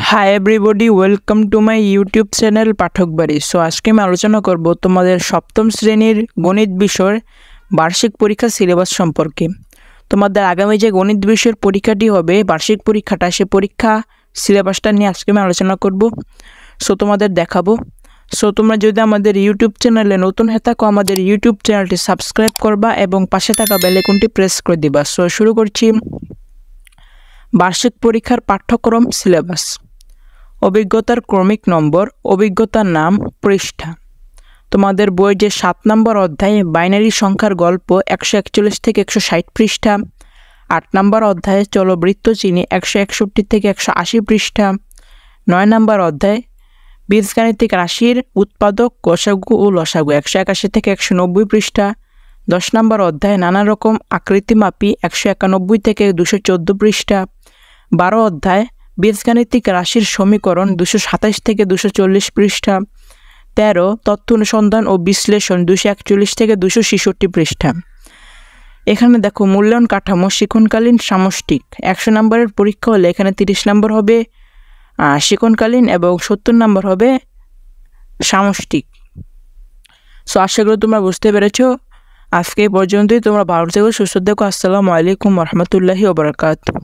High everybody, welcome to my YouTube channel Pathak Bari. So আজকে আমি আলোচনা করব তোমাদের সপ্তম শ্রেণীর গণিত বিষয়ের বার্ষিক পরীক্ষা সিলেবাস সম্পর্কে। তোমাদের আগামী যে গণিত বিষয়ের পরীক্ষাটি হবে, বার্ষিক পরীক্ষাটা, সে পরীক্ষা সিলেবাসটা নিয়ে আজকে আমি আলোচনা করব। সো তোমাদের দেখাবো। সো তোমরা যদি আমাদের ইউটিউব চ্যানেলে নতুন হয়ে থাকো, আমাদের ইউটিউব চ্যানেলটি সাবস্ক্রাইব করবা এবং পাশে থাকা বেল আইকনটি প্রেস করে দিবা। সো শুরু করছি। বার্ষিক পরীক্ষার পাঠ্যক্রম সিলেবাস। অভিজ্ঞতার ক্রমিক নম্বর, অভিজ্ঞতার নাম, পৃষ্ঠা। তোমাদের বইয়ের যে 7 নম্বর অধ্যায়ে বাইনারি সংখ্যার গল্প 141 থেকে 160 পৃষ্ঠা। 8 নম্বর অধ্যায়ে চলো বৃত্ত চিনি 161 থেকে 180 পৃষ্ঠা। 9 নম্বর অধ্যায় বীজগাণিতিক রাশির উৎপাদক, গসাগু ও লসাগু 181 থেকে 190 পৃষ্ঠা। 10 নম্বর অধ্যায় নানা রকম আকৃতিমাপী 191 থেকে 214 পৃষ্ঠা। 12 অধ্যায় বীজগাণিতিক রাশির সমীকরণ 227 থেকে 240 পৃষ্ঠা। 13 তথ্য অনুসন্ধান ও বিশ্লেষণ 241 থেকে 266 পৃষ্ঠা। এখানে দেখো মূল্যায়ন কাঠামো শিক্ষণকালীন সামষ্টিক। 100 নম্বরের পরীক্ষা হলে এখানে 30 নম্বর হবে শিক্ষণকালীন এবং 70 নম্বর হবে সামষ্টিক। সো আশা করি তোমরা বুঝতে পেরেছো। আজকে এই পর্যন্তই। তোমরা ভালো থেকো, সুস্থ থেকো। আসসালামু আলাইকুম ওয়া রাহমাতুল্লাহি ওয়া বারাকাতুহু।